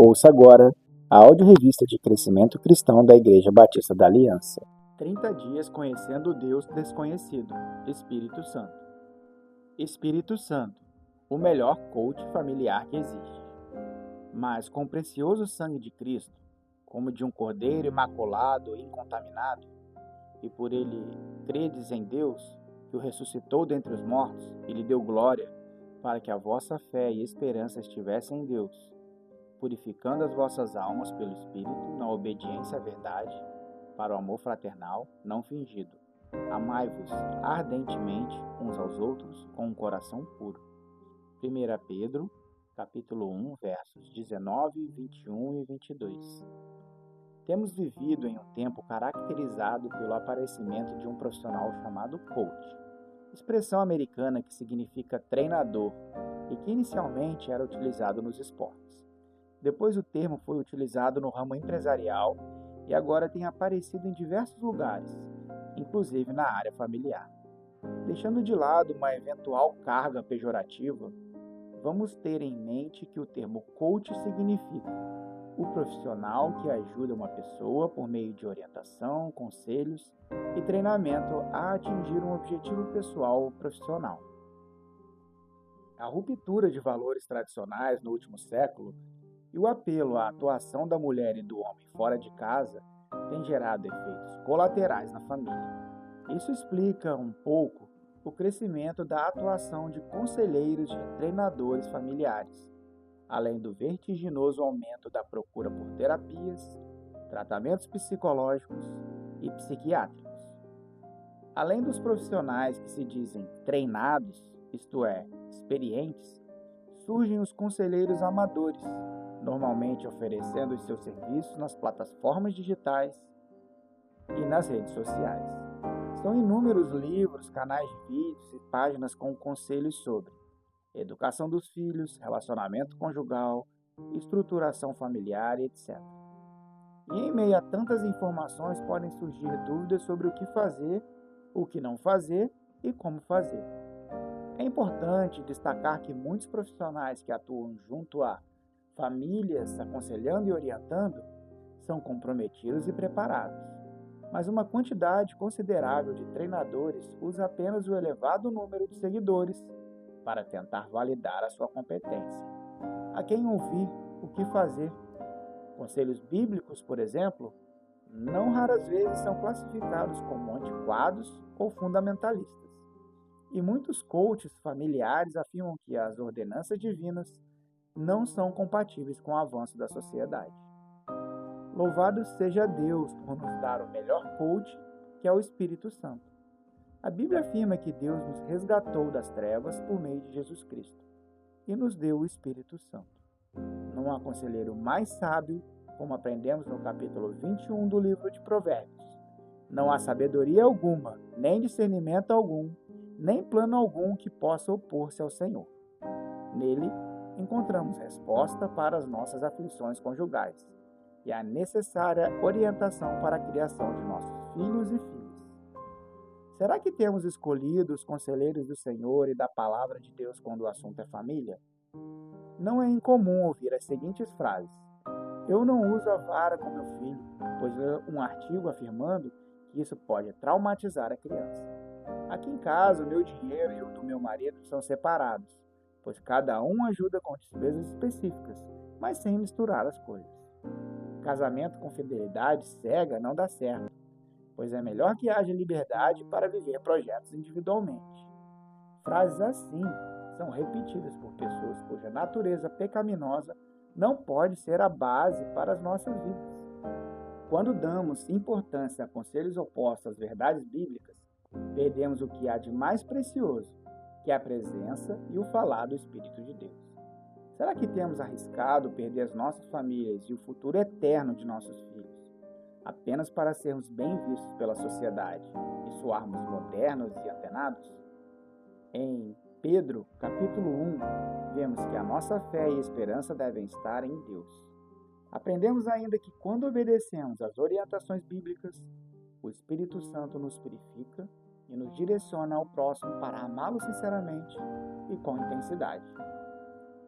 Ouça agora a audiorevista de crescimento cristão da Igreja Batista da Aliança. 30 dias conhecendo o Deus desconhecido, Espírito Santo. Espírito Santo, o melhor coach familiar que existe. Mas com o precioso sangue de Cristo, como de um cordeiro imaculado e incontaminado, e por ele credes em Deus, que o ressuscitou dentre os mortos e lhe deu glória, para que a vossa fé e esperança estivessem em Deus, purificando as vossas almas pelo Espírito, na obediência à verdade, para o amor fraternal não fingido. Amai-vos ardentemente uns aos outros com um coração puro. 1 Pedro, capítulo 1, versos 19, 21 e 22. Temos vivido em um tempo caracterizado pelo aparecimento de um profissional chamado coach, expressão americana que significa treinador e que inicialmente era utilizado nos esportes. Depois o termo foi utilizado no ramo empresarial e agora tem aparecido em diversos lugares, inclusive na área familiar. Deixando de lado uma eventual carga pejorativa, vamos ter em mente que o termo coach significa o profissional que ajuda uma pessoa por meio de orientação, conselhos e treinamento a atingir um objetivo pessoal ou profissional. A ruptura de valores tradicionais no último século e o apelo à atuação da mulher e do homem fora de casa tem gerado efeitos colaterais na família. Isso explica um pouco o crescimento da atuação de conselheiros e treinadores familiares, além do vertiginoso aumento da procura por terapias, tratamentos psicológicos e psiquiátricos. Além dos profissionais que se dizem treinados, isto é, experientes, surgem os conselheiros amadores, normalmente oferecendo os seus serviços nas plataformas digitais e nas redes sociais. São inúmeros livros, canais de vídeos e páginas com conselhos sobre educação dos filhos, relacionamento conjugal, estruturação familiar, etc. E em meio a tantas informações podem surgir dúvidas sobre o que fazer, o que não fazer e como fazer. É importante destacar que muitos profissionais que atuam junto a famílias, aconselhando e orientando, são comprometidos e preparados. Mas uma quantidade considerável de treinadores usa apenas o elevado número de seguidores para tentar validar a sua competência. A quem ouvir o que fazer. Conselhos bíblicos, por exemplo, não raras vezes são classificados como antiquados ou fundamentalistas. E muitos coaches familiares afirmam que as ordenanças divinas não são compatíveis com o avanço da sociedade. Louvado seja Deus por nos dar o melhor coach, que é o Espírito Santo. A Bíblia afirma que Deus nos resgatou das trevas por meio de Jesus Cristo e nos deu o Espírito Santo. Não há conselheiro mais sábio, como aprendemos no capítulo 21 do livro de Provérbios. Não há sabedoria alguma, nem discernimento algum, nem plano algum que possa opor-se ao Senhor. Nele, encontramos resposta para as nossas aflições conjugais e a necessária orientação para a criação de nossos filhos e filhas. Será que temos escolhido os conselheiros do Senhor e da Palavra de Deus quando o assunto é família? Não é incomum ouvir as seguintes frases: eu não uso a vara com meu filho, pois é um artigo afirmando que isso pode traumatizar a criança. Aqui em casa, o meu dinheiro e o do meu marido são separados, pois cada um ajuda com despesas específicas, mas sem misturar as coisas. Casamento com fidelidade cega não dá certo, pois é melhor que haja liberdade para viver projetos individualmente. Frases assim são repetidas por pessoas cuja natureza pecaminosa não pode ser a base para as nossas vidas. Quando damos importância a conselhos opostos às verdades bíblicas, perdemos o que há de mais precioso, que é a presença e o falar do Espírito de Deus. Será que temos arriscado perder as nossas famílias e o futuro eterno de nossos filhos apenas para sermos bem vistos pela sociedade e soarmos modernos e antenados? Em Pedro, capítulo 1, vemos que a nossa fé e esperança devem estar em Deus. Aprendemos ainda que quando obedecemos às orientações bíblicas, o Espírito Santo nos purifica e nos direciona ao próximo para amá-lo sinceramente e com intensidade.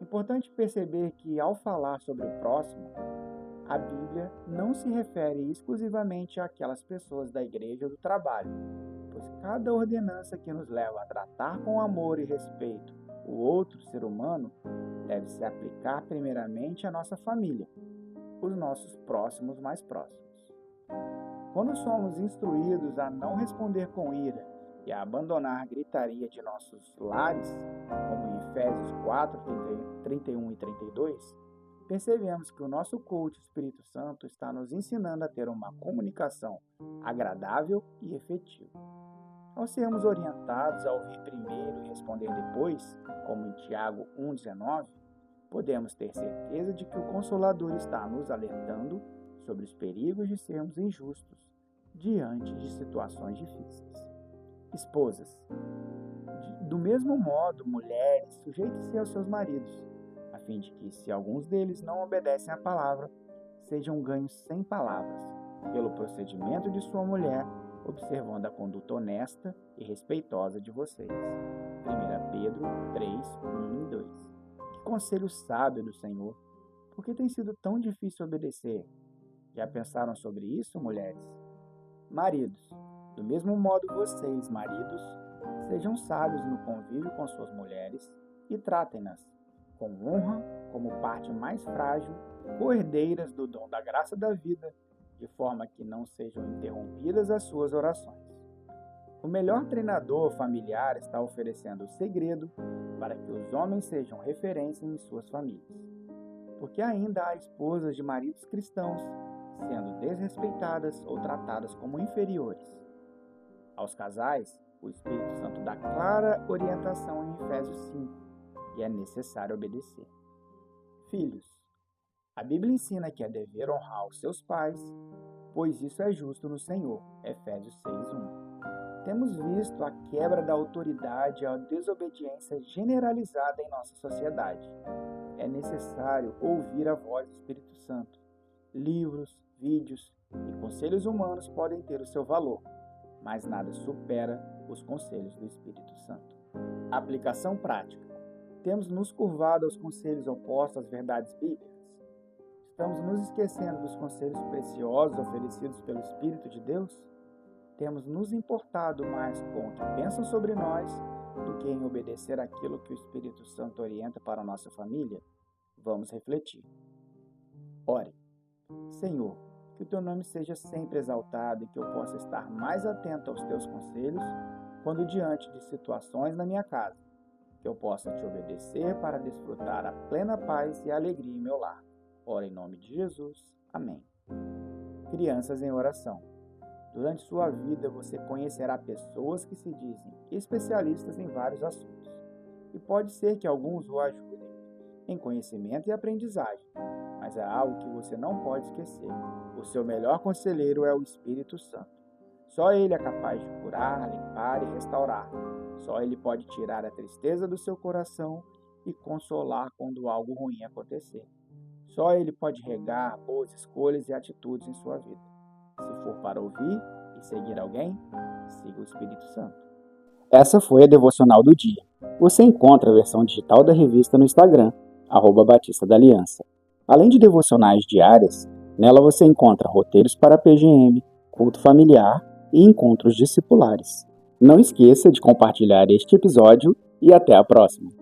Importante perceber que, ao falar sobre o próximo, a Bíblia não se refere exclusivamente àquelas pessoas da igreja ou do trabalho, pois cada ordenança que nos leva a tratar com amor e respeito o outro ser humano deve se aplicar primeiramente à nossa família, os nossos próximos mais próximos. Quando somos instruídos a não responder com ira e a abandonar a gritaria de nossos lares, como em Efésios 4, 31 e 32, percebemos que o nosso culto Espírito Santo está nos ensinando a ter uma comunicação agradável e efetiva. Ao sermos orientados a ouvir primeiro e responder depois, como em Tiago 1,19, podemos ter certeza de que o Consolador está nos alertando sobre os perigos de sermos injustos diante de situações difíceis. Esposas, do mesmo modo, mulheres, sujeitem-se aos seus maridos, a fim de que, se alguns deles não obedecem à palavra, sejam ganhos sem palavras, pelo procedimento de sua mulher, observando a conduta honesta e respeitosa de vocês. 1 Pedro 3, 1 e 2. Que conselho sábio do Senhor! Por que tem sido tão difícil obedecer? Já pensaram sobre isso, mulheres? Maridos, do mesmo modo vocês, maridos, sejam sábios no convívio com suas mulheres e tratem-nas com honra como parte mais frágil, co-herdeiras do dom da graça da vida, de forma que não sejam interrompidas as suas orações. O melhor treinador familiar está oferecendo o segredo para que os homens sejam referência em suas famílias. Porque ainda há esposas de maridos cristãos sendo desrespeitadas ou tratadas como inferiores. Aos casais, o Espírito Santo dá clara orientação em Efésios 5, e é necessário obedecer. Filhos, a Bíblia ensina que é dever honrar os seus pais, pois isso é justo no Senhor. Efésios 6:1. Temos visto a quebra da autoridade e a desobediência generalizada em nossa sociedade. É necessário ouvir a voz do Espírito Santo. Livros, vídeos e conselhos humanos podem ter o seu valor, mas nada supera os conselhos do Espírito Santo. Aplicação prática. Temos nos curvado aos conselhos opostos às verdades bíblicas? Estamos nos esquecendo dos conselhos preciosos oferecidos pelo Espírito de Deus? Temos nos importado mais com o que pensam sobre nós do que em obedecer aquilo que o Espírito Santo orienta para a nossa família? Vamos refletir. Ore. Senhor, que o Teu nome seja sempre exaltado e que eu possa estar mais atento aos Teus conselhos quando diante de situações na minha casa, que eu possa Te obedecer para desfrutar a plena paz e a alegria em meu lar. Ora em nome de Jesus. Amém. Crianças em oração. Durante sua vida você conhecerá pessoas que se dizem especialistas em vários assuntos. E pode ser que alguns o ajudem em conhecimento e aprendizagem, mas é algo que você não pode esquecer. O seu melhor conselheiro é o Espírito Santo. Só Ele é capaz de curar, limpar e restaurar. Só Ele pode tirar a tristeza do seu coração e consolar quando algo ruim acontecer. Só Ele pode regar boas escolhas e atitudes em sua vida. Se for para ouvir e seguir alguém, siga o Espírito Santo. Essa foi a Devocional do Dia. Você encontra a versão digital da revista no Instagram, @Batista da Aliança. Além de devocionais diárias, nela você encontra roteiros para PGM, culto familiar e encontros discipulares. Não esqueça de compartilhar este episódio e até a próxima!